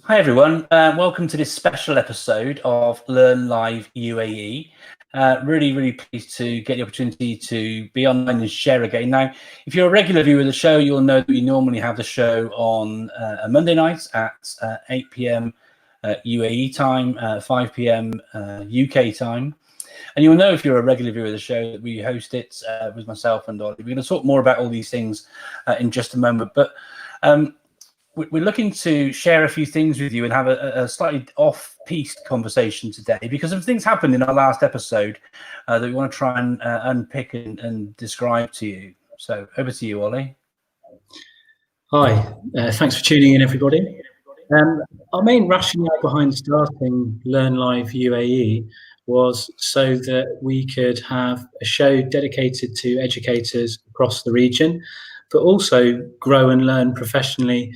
Hi everyone, welcome to this special episode of Learn Live UAE. Really pleased to get the opportunity to be online and share again. Now, if you're a regular viewer of the show, you'll know that we normally have the show on a Monday night at 8 p.m. UAE time, 5 p.m. UK time. And you'll know if you're a regular viewer of the show that we host it with myself and Olly. We're going to talk more about all these things in just a moment, but we're looking to share a few things with you and have a slightly off-piste conversation today because some things happened in our last episode that we want to try and unpick and describe to you. So over to you, Olly. Hi, thanks for tuning in, everybody. Our main rationale behind starting Learn Live UAE was so that we could have a show dedicated to educators across the region, but also grow and learn professionally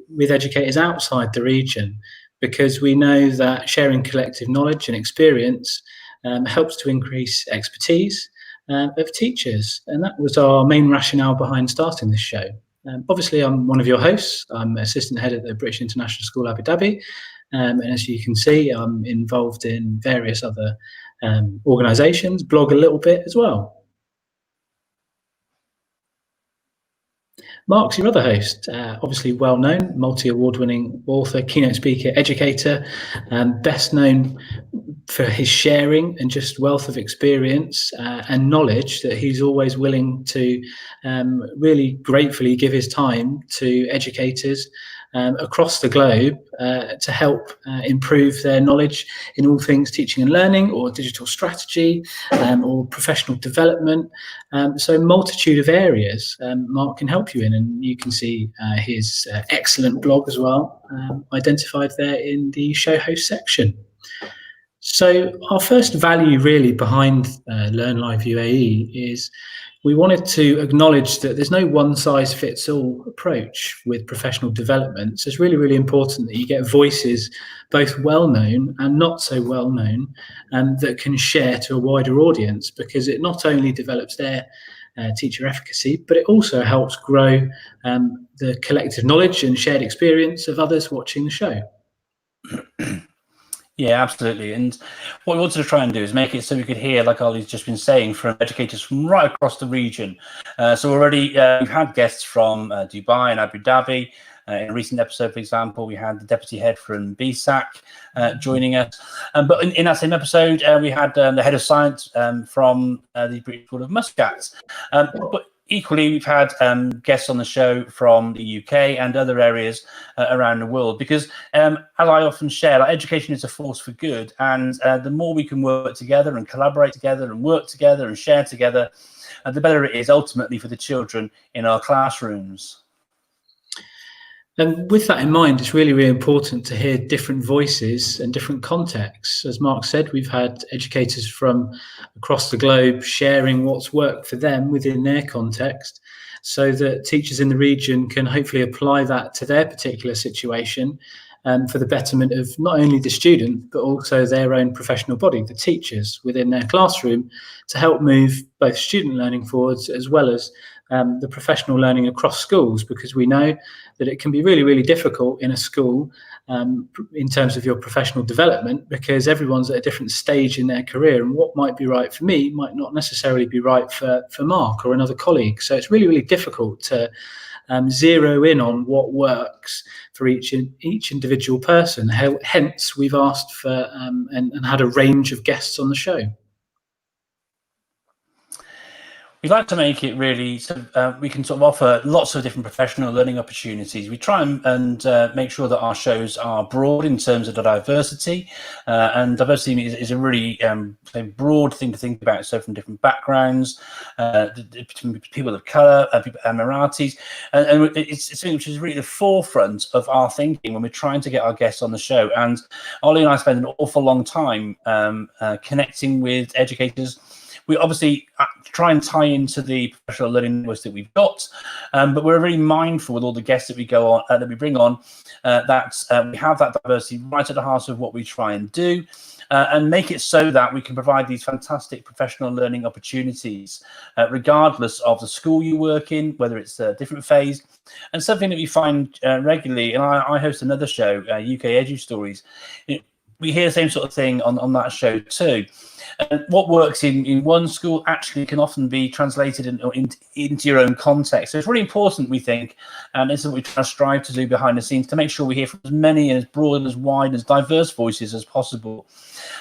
with educators outside the region, because we know that sharing collective knowledge and experience helps to increase expertise of teachers. And that was our main rationale behind starting this show. Obviously, I'm one of your hosts. I'm assistant head at the British International School Abu Dhabi. And as you can see, I'm involved in various other organisations, blog a little bit as well. Mark's your other host, obviously well-known, multi-award-winning author, keynote speaker, educator, best known for his sharing and just wealth of experience and knowledge that he's always willing to really gratefully give his time to educators across the globe to help improve their knowledge in all things teaching and learning, or digital strategy, or professional development. So a multitude of areas Mark can help you in, and you can see his excellent blog as well identified there in the show host section. So our first value really behind Learn Live UAE is we wanted to acknowledge that there's no one-size-fits-all approach with professional development. So it's really important that you get voices, both well-known and not so well-known, that can share to a wider audience, because it not only develops their teacher efficacy, but it also helps grow the collective knowledge and shared experience of others watching the show. Yeah, absolutely. And what we wanted to try and do is make it so we could hear, like Ollie's just been saying, from educators from right across the region. So already we've had guests from Dubai and Abu Dhabi. In a recent episode, for example, we had the deputy head from BSAC joining us. But in that same episode, we had the head of science from the British School of Muscat. But equally, we've had guests on the show from the UK and other areas around the world, because as I often share, like, education is a force for good, and the more we can work together and collaborate together and work together and share together, the better it is ultimately for the children in our classrooms. And with that in mind, it's really important to hear different voices and different contexts. As Mark said, we've had educators from across the globe sharing what's worked for them within their context, so that teachers in the region can hopefully apply that to their particular situation for the betterment of not only the student, but also their own professional body, the teachers within their classroom, to help move both student learning forwards as well as the professional learning across schools, because we know that it can be really difficult in a school in terms of your professional development, because everyone's at a different stage in their career, and what might be right for me might not necessarily be right for Mark or another colleague. So it's really difficult to zero in on what works for each individual person. Hence, we've asked for and had a range of guests on the show. We like to make it really so we can sort of offer lots of different professional learning opportunities. We try and make sure that our shows are broad in terms of the diversity, and diversity is a really broad thing to think about. So from different backgrounds, people of colour, people Emiratis, and it's something which is really the forefront of our thinking when we're trying to get our guests on the show. And Olly and I spend an awful long time connecting with educators. We obviously try and tie into the professional learning networks that we've got, but we're very mindful with all the guests that we go on, that we bring on, that we have that diversity right at the heart of what we try and do. and make it so that we can provide these fantastic professional learning opportunities, regardless of the school you work in, whether it's a different phase. And something that we find regularly, and I host another show, UK Edu Stories, we hear the same sort of thing on that show too. And what works in one school actually can often be translated into your own context. So it's really important, we think, and it's what we try to strive to do behind the scenes, to make sure we hear from as many and as broad and as wide and as diverse voices as possible.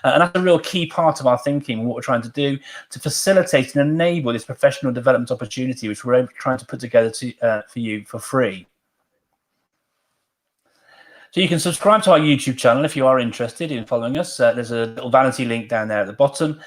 And that's a real key part of our thinking, what we're trying to do to facilitate and enable this professional development opportunity, which we're trying to put together for you for free. So you can subscribe to our YouTube channel if you are interested in following us. There's a little vanity link down there at the bottom.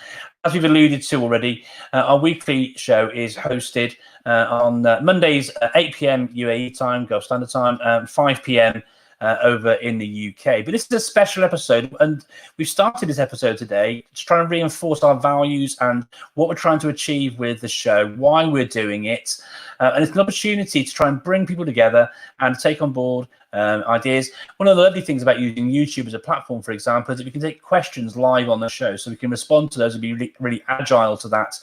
As we've alluded to already, our weekly show is hosted on Mondays at 8 p.m. UAE time, Gulf Standard Time, 5 p.m. Over in the UK. But this is a special episode, and we've started this episode today to try and reinforce our values and what we're trying to achieve with the show, why we're doing it. And it's an opportunity to try and bring people together and take on board ideas. One of the lovely things about using YouTube as a platform, for example, is that we can take questions live on the show, so we can respond to those and be really, really agile to that.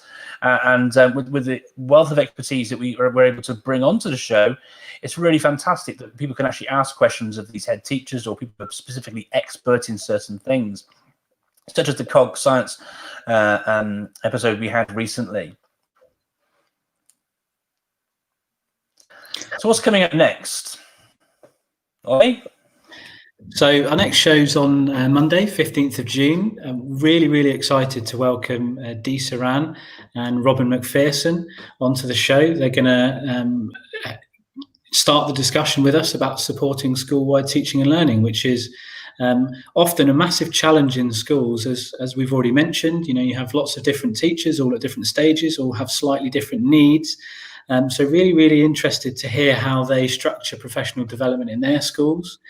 With the wealth of expertise that we're able to bring onto the show, it's really fantastic that people can actually ask questions of these head teachers or people who are specifically expert in certain things, such as the COG Science episode we had recently. So what's coming up next? Ollie? So our next show's on Monday, 15th of June. I'm really, really excited to welcome Dee Saran and Robin McPherson onto the show. They're going to start the discussion with us about supporting school-wide teaching and learning, which is often a massive challenge in schools, as we've already mentioned. You know, you have lots of different teachers, all at different stages, all have slightly different needs. So really, really interested to hear how they structure professional development in their schools,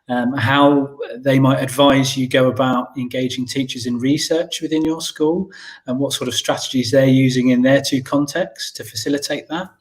how they might advise you go about engaging teachers in research within your school, and what sort of strategies they're using in their two contexts to facilitate that.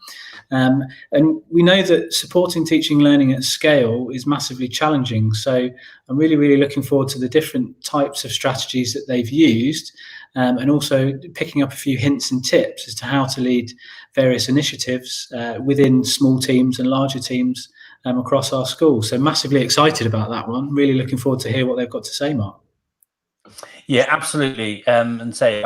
And we know that supporting teaching and learning at scale is massively challenging. So I'm really, really looking forward to the different types of strategies that they've used, and also picking up a few hints and tips as to how to lead various initiatives within small teams and larger teams across our schools. So massively excited about that one. Really looking forward to hear what they've got to say, Mark. Yeah, absolutely. And say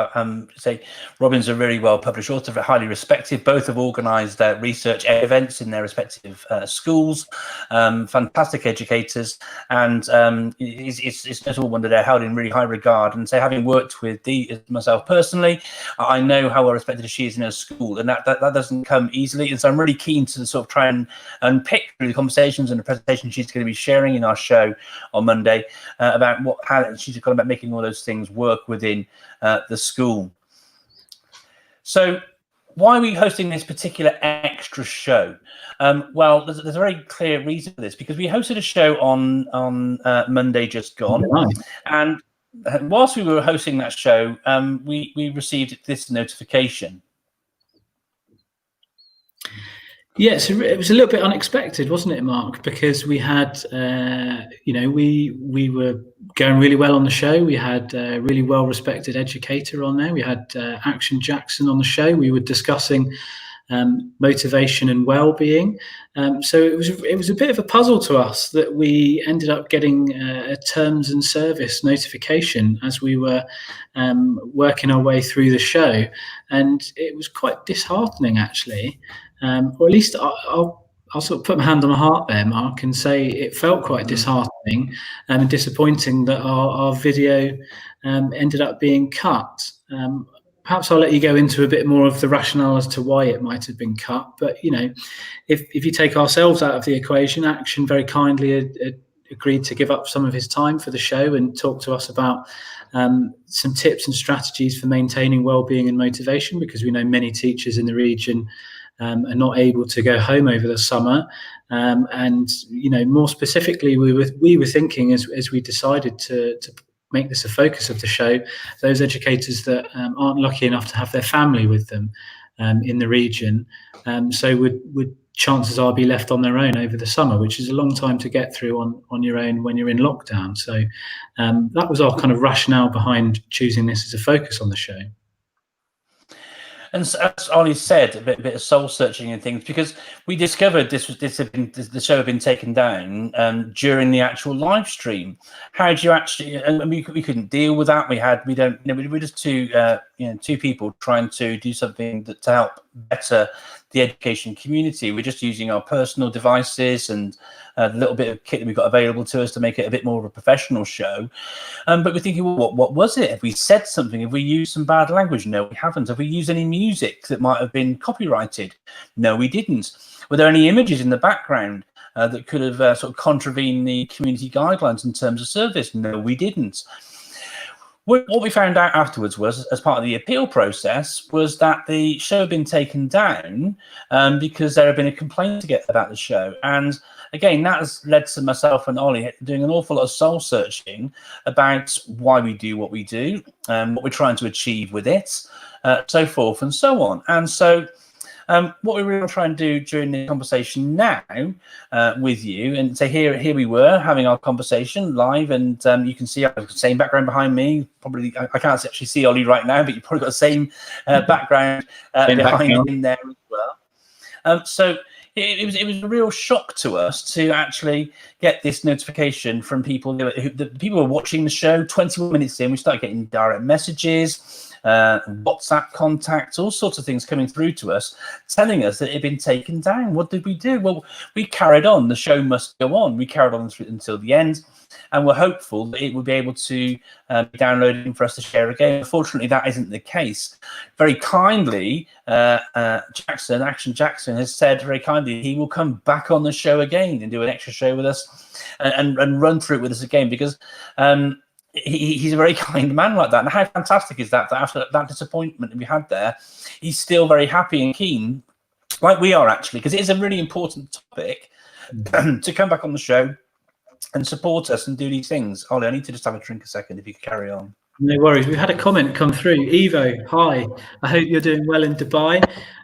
Robin's a really well-published author, highly respected. Both have organised research events in their respective schools. Fantastic educators, and it's notable one that they're held in really high regard. And so, having worked with Dee myself personally, I know how well respected she is in her school, and that doesn't come easily. And so, I'm really keen to sort of try and unpick through the conversations and the presentation she's going to be sharing in our show on Monday about how she's gone about making all those things work within the school. So why are we hosting this particular extra show? Well, there's a very clear reason for this, because we hosted a show on Monday just gone, and whilst we were hosting that show, we received this notification. Yes, it was a little bit unexpected, wasn't it, Mark? Because we had, we were going really well on the show. We had a really well-respected educator on there. We had Action Jackson on the show. We were discussing motivation and well-being. So it was a bit of a puzzle to us that we ended up getting a terms and service notification as we were working our way through the show, and it was quite disheartening, actually. Or at least I'll sort of put my hand on my heart there, Mark, and say it felt quite disheartening and disappointing that our video ended up being cut. Perhaps I'll let you go into a bit more of the rationale as to why it might have been cut. But, you know, if you take ourselves out of the equation, Action very kindly agreed to give up some of his time for the show and talk to us about some tips and strategies for maintaining well-being and motivation, because we know many teachers in the region are not able to go home over the summer. And, you know, more specifically, we were thinking as we decided to make this a focus of the show, those educators that aren't lucky enough to have their family with them in the region. So would chances are be left on their own over the summer, which is a long time to get through on your own when you're in lockdown. So that was our kind of rationale behind choosing this as a focus on the show. And as Ollie said, a bit of soul searching and things, because we discovered the show had been taken down during the actual live stream. How do you actually? And we couldn't deal with that. We're just two people trying to do something to help better the education community. We're just using our personal devices and the little bit of kit that we've got available to us to make it a bit more of a professional show. But we're thinking, well, what was it? Have we said something? Have we used some bad language? No, we haven't. Have we used any music that might have been copyrighted? No, we didn't. Were there any images in the background that could have sort of contravened the community guidelines in terms of service? No, we didn't. What we found out afterwards was, as part of the appeal process, was that the show had been taken down because there had been a complaint about the show. And again, that has led to myself and Ollie doing an awful lot of soul searching about why we do what we do, what we're trying to achieve with it, so forth and so on. And so what we really try and do during the conversation now with you, and so here we were having our conversation live, and you can see the same background behind me. Probably I can't actually see Ollie right now, but you've probably got the same background behind him there as well. So it was a real shock to us to actually get this notification from people. The people who were watching the show. 21 minutes in, we started getting direct messages, WhatsApp contacts, all sorts of things coming through to us, telling us that it had been taken down. What did we do? Well, we carried on. The show must go on. We carried on until the end, and we're hopeful that it will be able to be downloaded for us to share again. Unfortunately, that isn't the case. Very kindly, Action Jackson has said very kindly he will come back on the show again and do an extra show with us and run through it with us again, because he's a very kind man like that. And how fantastic is that after that disappointment we had there, he's still very happy and keen, like we are actually, because it is a really important topic to come back on the show and support us and do these things. Ollie, I need to just have a drink a second if you could carry on. No worries. We've had a comment come through. Evo, hi. I hope you're doing well in Dubai.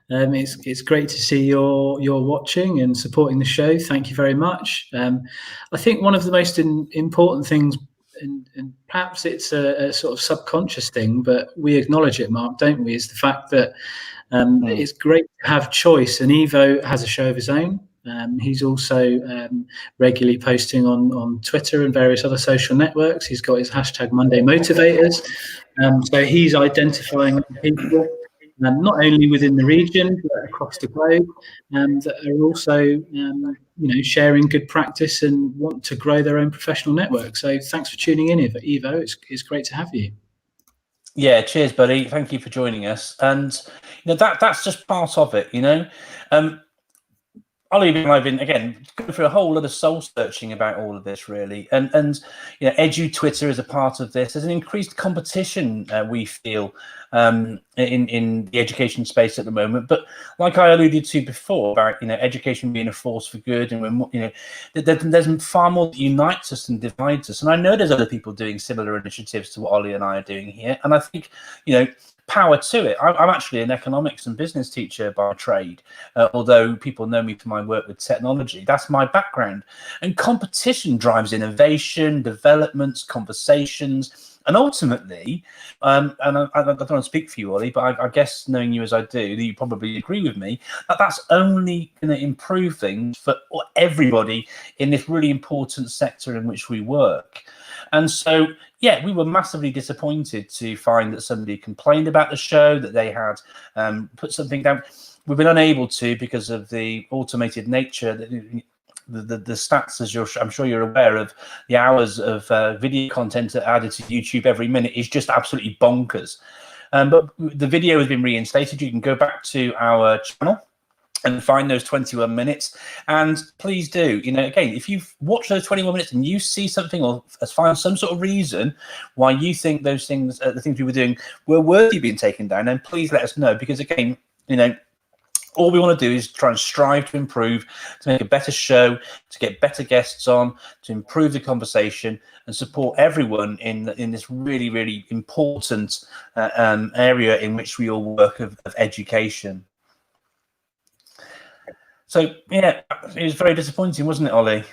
It's great to see you're watching and supporting the show. Thank you very much. I think one of the most important things, and perhaps it's a sort of subconscious thing, but we acknowledge it, Mark, don't we? Is the fact that it's great to have choice. And Evo has a show of his own. He's also regularly posting on Twitter and various other social networks. He's got his hashtag Monday Motivators. So he's identifying people, not only within the region, but across the globe, that are also sharing good practice and want to grow their own professional network. So thanks for tuning in, Evo. It's great to have you. Yeah, cheers, buddy. Thank you for joining us. And that's just part of it. Ollie and I've been again going through a whole lot of soul searching about all of this, really, and Edu Twitter is a part of this. There's an increased competition we feel in the education space at the moment. But like I alluded to before about education being a force for good, and there's far more that unites us than divides us. And I know there's other people doing similar initiatives to what Ollie and I are doing here, and I think power to it. I'm actually an economics and business teacher by trade, although people know me for my work with technology. That's my background. And competition drives innovation, developments, conversations, and ultimately, and I don't want to speak for you, Ollie, but I guess knowing you as I do, that you probably agree with me, that's only going to improve things for everybody in this really important sector in which we work. And so, yeah, we were massively disappointed to find that somebody complained about the show, that they had put something down. We've been unable to because of the automated nature, the stats, as I'm sure you're aware of, the hours of video content added to YouTube every minute is just absolutely bonkers. But the video has been reinstated. You can go back to our channel and find those 21 minutes. And please do, again, if you've watched those 21 minutes and you see something or find some sort of reason why you think those things, the things we were doing, were worthy of being taken down, then please let us know. Because again, all we want to do is try and strive to improve, to make a better show, to get better guests on, to improve the conversation and support everyone in this really, really important area in which we all work of education. So yeah, it was very disappointing, wasn't it, Ollie?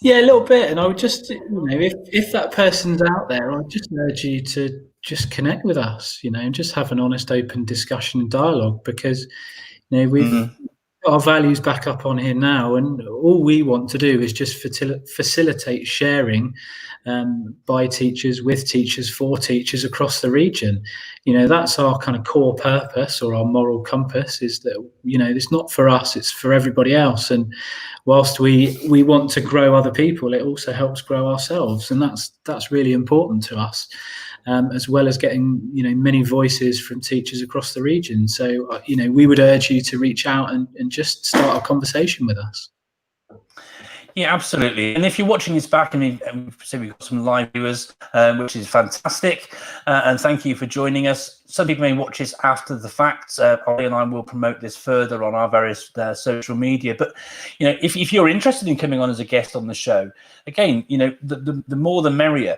Yeah, a little bit. And I would just, if that person's out there, I'd just urge you to just connect with us, and just have an honest, open discussion and dialogue, because, we've got our values back up on here now, and all we want to do is just facilitate sharing by teachers, with teachers, for teachers across the region. That's our kind of core purpose, or our moral compass, is that, it's not for us, it's for everybody else. And whilst we want to grow other people, it also helps grow ourselves, and that's really important to us, as well as getting many voices from teachers across the region. So we would urge you to reach out and just start a conversation with us. Yeah, absolutely. And if you're watching this back, and we've got some live viewers, which is fantastic, and thank you for joining us. Some people may watch this after the fact. Ollie and I will promote this further on our various social media. But if you're interested in coming on as a guest on the show, again, the more the merrier.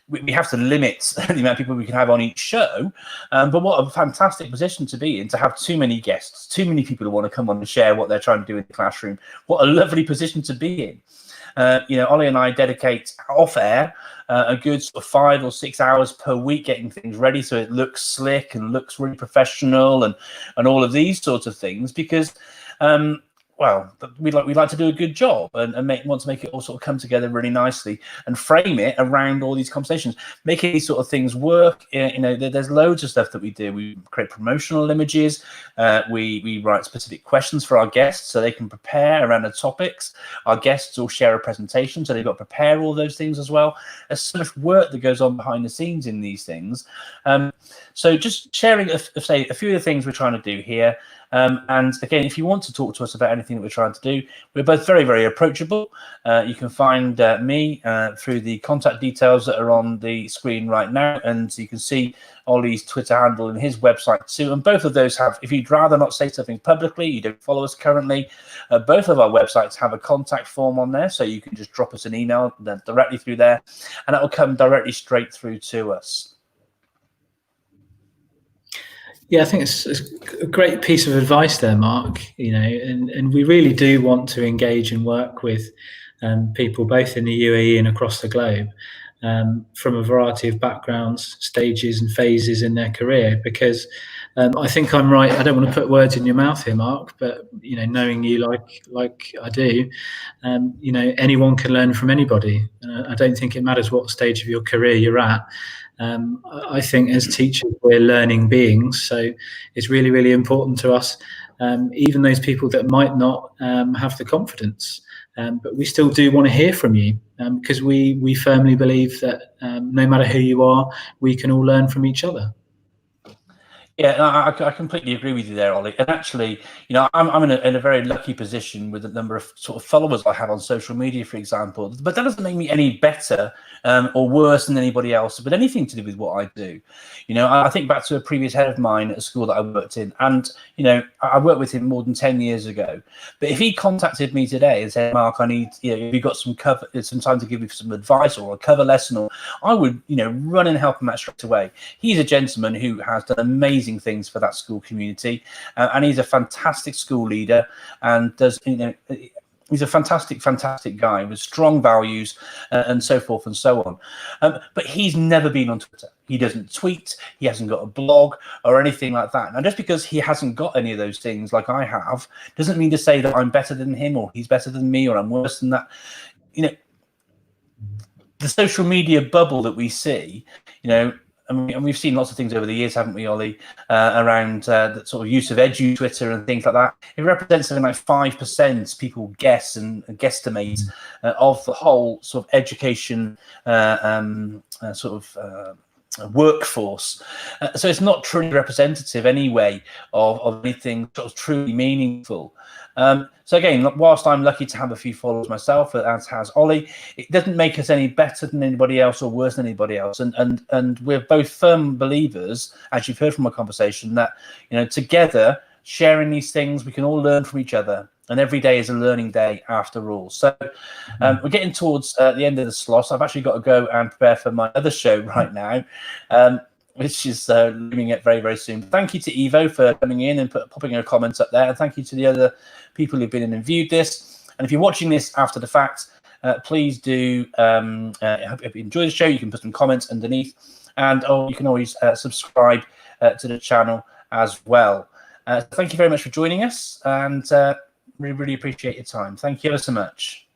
We have to limit the amount of people we can have on each show. But what a fantastic position to be in, to have too many guests, too many people who want to come on and share what they're trying to do in the classroom. What a lovely position to be in. Ollie and I dedicate off air a good sort of 5 or 6 hours per week getting things ready so it looks slick and looks really professional and all of these sorts of things, because we'd like to do a good job and want to make it all sort of come together really nicely and frame it around all these conversations, making these sort of things work. There's loads of stuff that we do. We create promotional images. We write specific questions for our guests so they can prepare around the topics. Our guests all share a presentation, so they've got to prepare all those things as well. There's so much work that goes on behind the scenes in these things. So just sharing, a few of the things we're trying to do here. And again, if you want to talk to us about anything that we're trying to do, we're both very, very approachable. You can find me through the contact details that are on the screen right now, and you can see Ollie's Twitter handle and his website too. And both of those have, if you'd rather not say something publicly, you don't follow us currently, both of our websites have a contact form on there, so you can just drop us an email directly through there, and that will come directly straight through to us. Yeah, I think it's a great piece of advice there, Mark. And we really do want to engage and work with people both in the UAE and across the globe, from a variety of backgrounds, stages and phases in their career, because I think I'm right. I don't want to put words in your mouth here, Mark, but knowing you like I do, anyone can learn from anybody. I don't think it matters what stage of your career you're at. I think as teachers, we're learning beings, so it's really, really important to us, even those people that might not have the confidence. But we still do want to hear from you, because we firmly believe that no matter who you are, we can all learn from each other. Yeah, I completely agree with you there, Ollie. And actually, I'm in a very lucky position with the number of sort of followers I have on social media, for example. But that doesn't make me any better or worse than anybody else with anything to do with what I do. I think back to a previous head of mine at a school that I worked in, and I worked with him more than 10 years ago. But if he contacted me today and said, "Mark, I need, have you got some time to give me some advice or a cover lesson," or I would, run and help him out straight away. He's a gentleman who has done amazing things for that school community, and he's a fantastic school leader, and does he's a fantastic guy with strong values, and so forth and so on. But he's never been on Twitter. He doesn't tweet. He hasn't got a blog or anything like that. And just because he hasn't got any of those things like I have, doesn't mean to say that I'm better than him or he's better than me or I'm worse than that. The social media bubble that we see, and we've seen lots of things over the years, haven't we, Ollie, around the sort of use of Twitter and things like that. It represents something like 5% people guess and guesstimate of the whole sort of education workforce. So it's not truly representative anyway of anything sort of truly meaningful. So again, whilst I'm lucky to have a few followers myself, as has Ollie, it doesn't make us any better than anybody else or worse than anybody else. And we're both firm believers, as you've heard from our conversation, that together sharing these things, we can all learn from each other. And every day is a learning day after all. So we're getting towards the end of the slot. I've actually got to go and prepare for my other show right now. which is looming at very, very soon. Thank you to Evo for coming in and popping her comments up there. And thank you to the other people who've been in and viewed this. And if you're watching this after the fact, please do, if you enjoy the show, you can put some comments underneath. And you can always subscribe to the channel as well. Thank you very much for joining us. And we really appreciate your time. Thank you ever so much.